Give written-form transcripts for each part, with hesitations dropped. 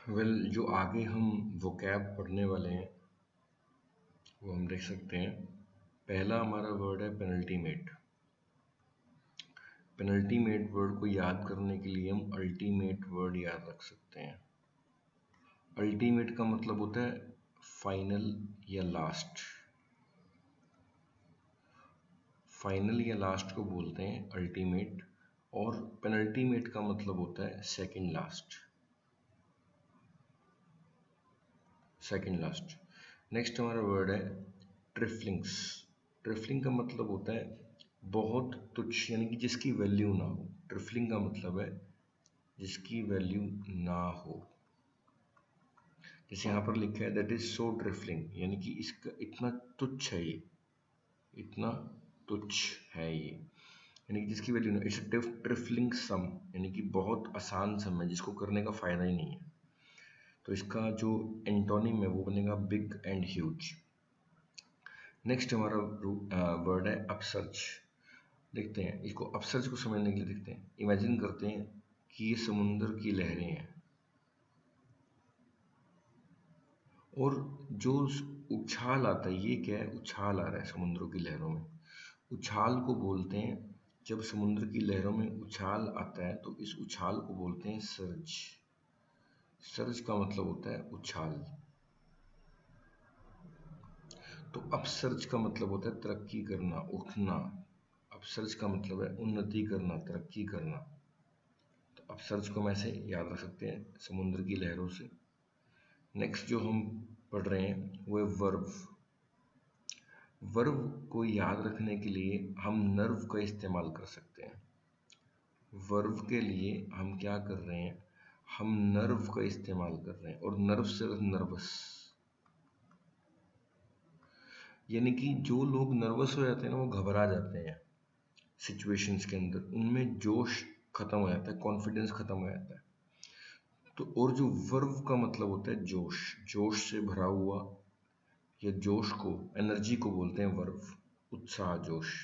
जो आगे हम वोकैब पढ़ने वाले हैं वो हम देख सकते हैं। पहला हमारा वर्ड है पेनल्टीमेट। पेनल्टीमेट वर्ड को याद करने के लिए हम अल्टीमेट वर्ड याद रख सकते हैं। अल्टीमेट का मतलब होता है फाइनल या लास्ट। फाइनल या लास्ट को बोलते हैं अल्टीमेट, और पेनल्टीमेट का मतलब होता है second last. Second last. Next हमारा वर्ड है ट्रिफलिंग्स। ट्रिफलिंग का मतलब होता है बहुत तुच्छ, यानी कि जिसकी वैल्यू ना हो। ट्रिफलिंग का मतलब है जिसकी वैल्यू ना हो। जैसे यहाँ पर लिखा है दैट इज सो ट्रिफलिंग, यानी कि इसका इतना तुच्छ है ये, इतना तुच्छ है ये, यानी कि जिसकी वैल्यू ना। इट्स ट्रिफलिंग सम, यानी कि बहुत आसान सम है जिसको करने का फायदा ही नहीं है। तो इसका जो एंटोनिम है वो बनेगा बिग एंड ह्यूज। नेक्स्ट हमारा वर्ड है अपसर्ज। देखते हैं इसको, अपसर्ज को समझने के लिए देखते हैं। इमेजिन करते हैं कि ये समुद्र की लहरें हैं, और जो उछाल आता है, ये क्या है, उछाल आ रहा है समुद्रों की लहरों में। उछाल को बोलते हैं, जब समुद्र की लहरों में उछाल आता है तो इस उछाल को बोलते हैं सर्ज। सर्ज का मतलब होता है उछाल। तो अपसर्ज का मतलब होता है तरक्की करना, उठना। अपसर्ज का मतलब है उन्नति करना, तरक्की करना। तो अपसर्ज को हम ऐसे याद रख सकते हैं समुद्र की लहरों से। नेक्स्ट जो हम पढ़ रहे हैं वो है वर्ब। वर्ब को याद रखने के लिए हम नर्व का इस्तेमाल कर सकते हैं। वर्ब के लिए हम क्या कर रहे हैं, हम नर्व का इस्तेमाल कर रहे हैं। और नर्व से नर्वस, यानी कि जो लोग नर्वस हो जाते हैं ना, वो घबरा जाते हैं सिचुएशंस के अंदर, उनमें जोश खत्म हो जाता है, कॉन्फिडेंस खत्म हो जाता है। तो और जो वर्ब का मतलब होता है जोश, जोश से भरा हुआ, या जोश को, एनर्जी को बोलते हैं वर्ब, उत्साह, जोश।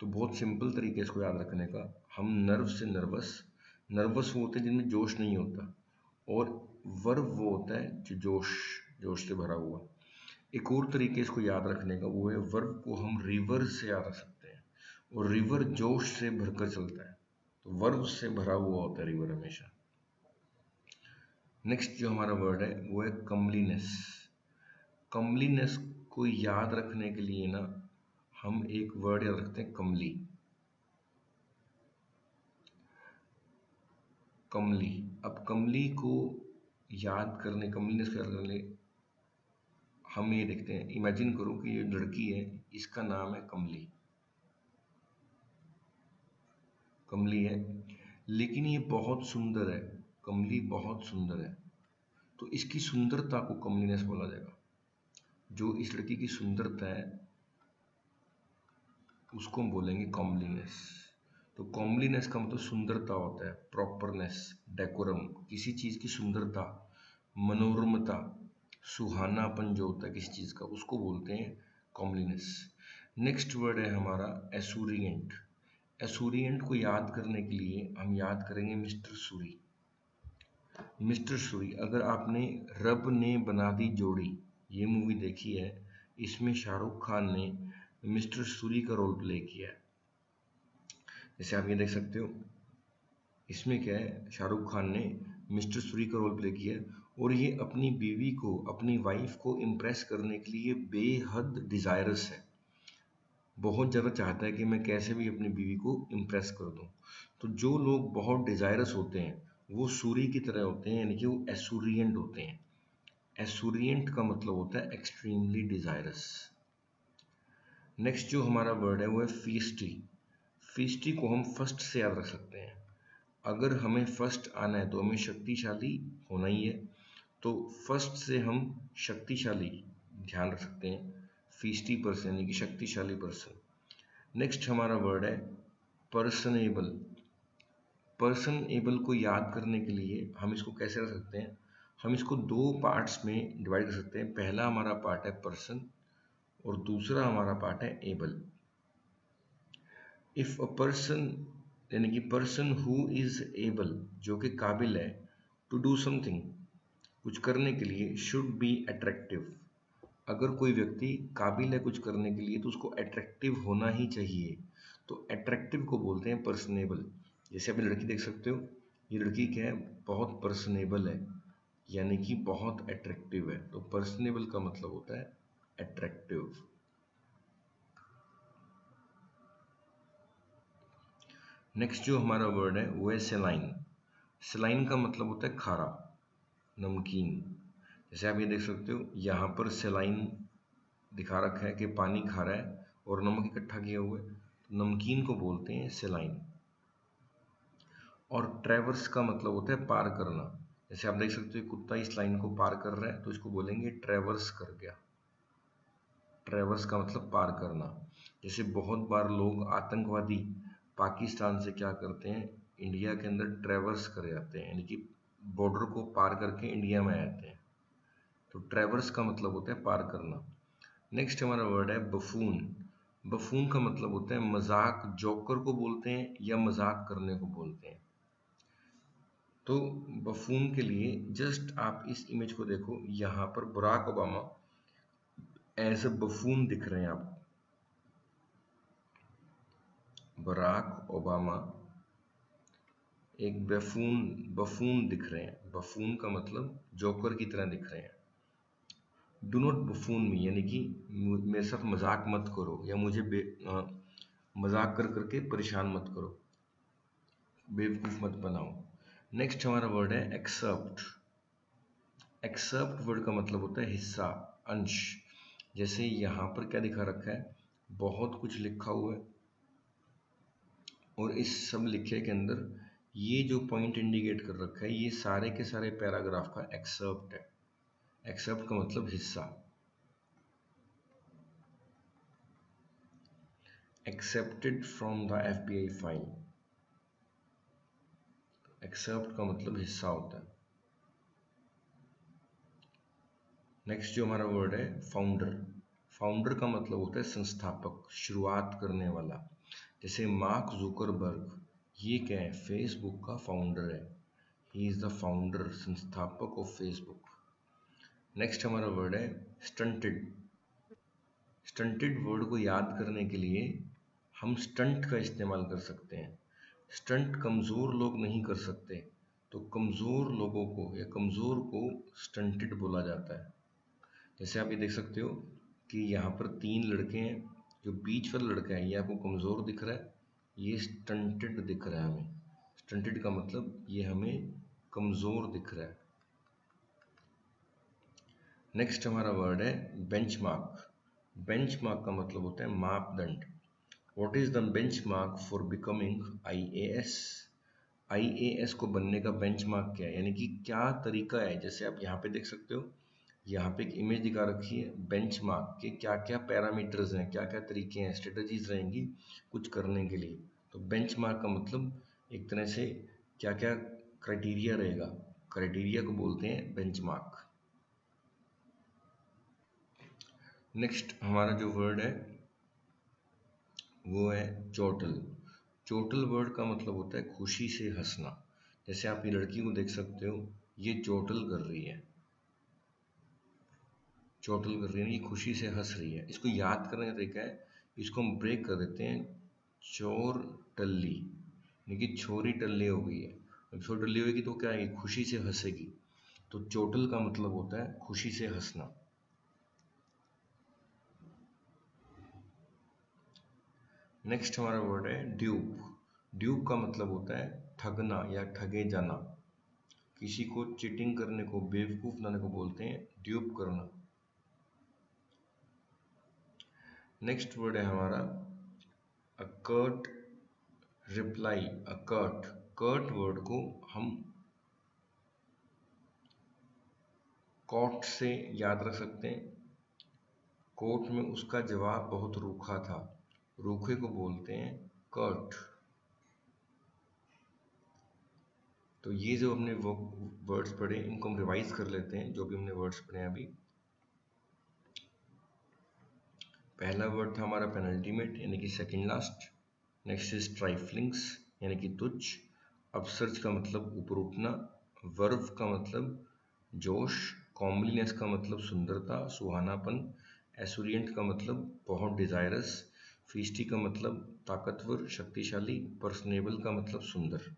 तो बहुत सिंपल तरीके इसको याद रखने का, हम नर्व से नर्वस। नर्वस वो होते हैं जिनमें जोश नहीं होता, और वर्ब वो होता है जो जोश, जोश से भरा हुआ। एक और तरीके इसको याद रखने का वो है, वर्ब को हम रिवर से याद रख सकते हैं, और रिवर जोश से भरकर चलता है। तो वर्ब से भरा हुआ होता है रिवर हमेशा। नेक्स्ट जो हमारा वर्ड है वो है कमलीनेस। कमलीनेस को याद रखने के लिए ना हम एक वर्ड याद रखते हैं, कमली। कमली। अब कमली को याद करने, कमलीनेस को याद करने, हम ये देखते हैं, इमेजिन करो कि ये लड़की है, इसका नाम है कमली। कमली है, लेकिन ये बहुत सुंदर है। कमली बहुत सुंदर है, तो इसकी सुंदरता को कमलीनेस बोला जाएगा। जो इस लड़की की सुंदरता है उसको हम बोलेंगे कॉमलीनेस। तो कॉमलीनेस का मतलब सुंदरता होता है, प्रॉपरनेस, डेकोरम, किसी चीज़ की सुंदरता, मनोरमता, सुहानापन जो होता है किसी चीज़ का, उसको बोलते हैं कॉमलीनेस। नेक्स्ट वर्ड है हमारा एसूरियंट। एसूरियंट को याद करने के लिए हम याद करेंगे मिस्टर सूरी। मिस्टर सूरी, अगर आपने रब ने बना दी जोड़ी, ये मूवी देखी है, इसमें शाहरुख खान ने मिस्टर सूरी का रोल प्ले किया है। जैसे आप ये देख सकते हो, इसमें क्या है, शाहरुख खान ने मिस्टर सूरी का रोल प्ले किया है, और ये अपनी बीवी को, अपनी वाइफ को इम्प्रेस करने के लिए बेहद डिज़ायरस है। बहुत ज़्यादा चाहता है कि मैं कैसे भी अपनी बीवी को इम्प्रेस कर दूं। तो जो लोग बहुत डिज़ायरस होते हैं वो सूरी की तरह होते हैं, यानी कि वो एसूरियंट होते हैं। एसूरियंट का मतलब होता है एक्सट्रीमली डिज़ायरस। नेक्स्ट जो हमारा वर्ड है वो है फीस्टी। फीस्टी को हम फर्स्ट से याद रख सकते हैं। अगर हमें फर्स्ट आना है तो हमें शक्तिशाली होना ही है, तो फर्स्ट से हम शक्तिशाली ध्यान रख सकते हैं, फीस्टी पर्सन यानी कि शक्तिशाली पर्सन। नेक्स्ट हमारा वर्ड है पर्सनेबल। पर्सन एबल को याद करने के लिए हम इसको कैसे रख सकते हैं, हम इसको दो पार्ट्स में डिवाइड कर सकते हैं। पहला हमारा पार्ट है पर्सन, और दूसरा हमारा पार्ट है एबल। इफ अ पर्सन, यानी कि पर्सन हु इज एबल, जो कि काबिल है, टू डू समथिंग, कुछ करने के लिए शुड बी अट्रैक्टिव। अगर कोई व्यक्ति काबिल है कुछ करने के लिए तो उसको अट्रैक्टिव होना ही चाहिए। तो अट्रैक्टिव को बोलते हैं पर्सनेबल। जैसे आप लड़की देख सकते हो, ये लड़की क्या है, बहुत पर्सनेबल है, यानी कि बहुत अट्रैक्टिव है। तो पर्सनेबल का मतलब होता है अट्रैक्टिव। नेक्स्ट जो हमारा वर्ड है वो है सेलाइन। सेलाइन का मतलब होता है खारा, नमकीन। जैसे आप ये देख सकते हो, यहाँ पर सेलाइन दिखा रखा है कि पानी खारा है और नमक इकट्ठा किया हुआ है, तो नमकीन को बोलते हैं सेलाइन। और ट्रैवर्स का मतलब होता है पार करना। जैसे आप देख सकते हो कुत्ता इस लाइन को पार कर रहा है तो इसको बोलेंगे ट्रैवर्स कर गया। ट्रैवर्स का मतलब पार करना। जैसे बहुत बार लोग आतंकवादी पाकिस्तान से क्या करते हैं, इंडिया के अंदर ट्रैवर्स कर जाते हैं, यानी कि बॉर्डर को पार करके इंडिया में आ जाते हैं। तो ट्रैवर्स का मतलब होता है पार करना। नेक्स्ट हमारा वर्ड है बफून। बफून का मतलब होता है मजाक, जोकर को बोलते हैं या मजाक करने को बोलते हैं। तो बफून के लिए जस्ट आप इस इमेज को देखो, यहाँ पर Barack Obama as a buffoon दिख रहे हैं आपको। बराक ओबामा एक बफून बफून दिख रहे हैं। बफून का मतलब जोकर की तरह दिख रहे हैं। डू नॉट बफून मी, यानी कि मेरे साथ मजाक मत करो या मुझे मजाक कर करके परेशान मत करो, बेवकूफ मत बनाओ। नेक्स्ट हमारा वर्ड है एक्सेप्ट। एक्सेप्ट वर्ड का मतलब होता है हिस्सा, अंश। जैसे यहाँ पर क्या दिखा रखा है, बहुत कुछ लिखा हुआ है और इस सब लिखे के अंदर ये जो पॉइंट इंडिकेट कर रखा है ये सारे के सारे पैराग्राफ का एक्सेप्ट है। एक्सेप्ट का मतलब हिस्सा। Excerpted from the FBI file. Excerpt का मतलब हिस्सा होता है। नेक्स्ट जो हमारा वर्ड है फाउंडर। फाउंडर का मतलब होता है संस्थापक, शुरुआत करने वाला। जैसे मार्क जुकरबर्ग, ये क्या है, फेसबुक का फाउंडर है। ही इज द फाउंडर, संस्थापक ऑफ फेसबुक। नेक्स्ट हमारा वर्ड है स्टंटेड। स्टंटेड वर्ड को याद करने के लिए हम स्टंट का इस्तेमाल कर सकते हैं। स्टंट कमज़ोर लोग नहीं कर सकते, तो कमज़ोर लोगों को या कमज़ोर को स्टंटेड बोला जाता है। जैसे आप ये देख सकते हो कि यहाँ पर 3 लड़के हैं, जो बीच वाला लड़का है ये आपको कमज़ोर दिख रहा है, ये स्टंटेड दिख रहा है हमें। स्टंटेड का मतलब ये हमें कमज़ोर दिख रहा है। नेक्स्ट हमारा वर्ड है बेंचमार्क। बेंचमार्क का मतलब होता है मापदंड। What is the benchmark for becoming IAS। IAS को बनने का बेंचमार्क क्या है, यानी कि क्या तरीका है। जैसे आप यहाँ पे देख सकते हो, यहाँ पे एक इमेज दिखा रखी है बेंचमार्क के क्या क्या पैरामीटर्स हैं, क्या क्या तरीके हैं, स्ट्रेटजीज रहेंगी कुछ करने के लिए। तो बेंचमार्क का मतलब एक तरह से क्या क्या क्राइटेरिया रहेगा, क्राइटेरिया को बोलते हैं बेंचमार्क। नेक्स्ट हमारा जो वर्ड है वो है चोटल। चोटल वर्ड का मतलब होता है खुशी से हंसना। जैसे आप ये लड़की को देख सकते हो, ये चोटल कर रही है, चोटल कर रही है, ये खुशी से हंस रही है। इसको याद करने का तरीका है, इसको हम ब्रेक कर देते हैं, चोर टल्ली, यानी कि छोरी टल्ली हो गई है। अब छोरी टल्ली होगी तो क्या है, खुशी से हंसेगी। तो चोटल का मतलब होता है खुशी से हंसना। नेक्स्ट हमारा वर्ड है ड्यूप। ड्यूप का मतलब होता है ठगना या ठगे जाना। किसी को चीटिंग करने को, बेवकूफ बनाने को बोलते हैं ड्यूप करना। नेक्स्ट वर्ड है हमारा अकर्ट रिप्लाई। अकर्ट, कर्ट वर्ड को हम कॉट से याद रख सकते हैं। कोर्ट में उसका जवाब बहुत रूखा था, रूखे को बोलते हैं कर्ट। तो ये जो हमने वो वर्ड्स पढ़े इनको हम रिवाइज कर लेते हैं, जो भी हमने वर्ड्स पढ़े हैं अभी। पहला वर्ड था हमारा पेनल्टीमेट, यानी कि सेकंड लास्ट। नेक्स्ट इज ट्राइफलिंग्स, यानी कि तुच्छ। अपसर्ज का मतलब ऊपर उठना। वर्व का मतलब जोश, कॉमलीनेस का मतलब सुंदरता, सुहानापन, एसुरियंट का मतलब बहुत डिजायरस, फीस्टी का मतलब ताकतवर, शक्तिशाली, पर्सनेबल का मतलब सुंदर।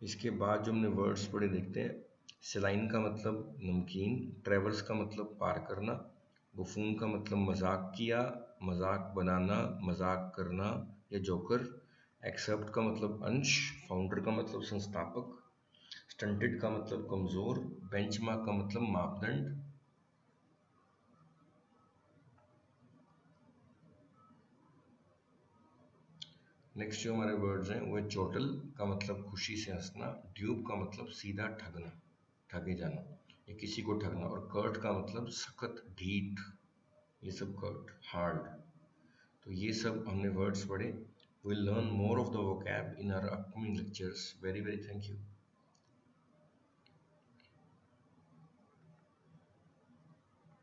इसके बाद जो हमने वर्ड्स पढ़े देखते हैं। सेलाइन का मतलब नमकीन, ट्रेवर्स का मतलब पार करना, बुफून का मतलब मजाक किया, मजाक बनाना, मजाक करना या जोकर, एक्सेप्ट का मतलब अंश, फाउंडर का मतलब संस्थापक, स्टंटेड का मतलब कमजोर, बेंचमार्क का मतलब मापदंड। नेक्स्ट जो हमारे वर्ड्स हैं वो है चोटल का मतलब खुशी से हंसना, ड्यूब का मतलब सीधा ठगना, ठगे जाना या किसी को ठगना, और कर्ट का मतलब सख्त, ढीठ, ये सब कर्ट, हार्ड। तो ये सब हमने वर्ड्स पढ़े। Will learn more of the vocab in our upcoming lectures. Very very thank you.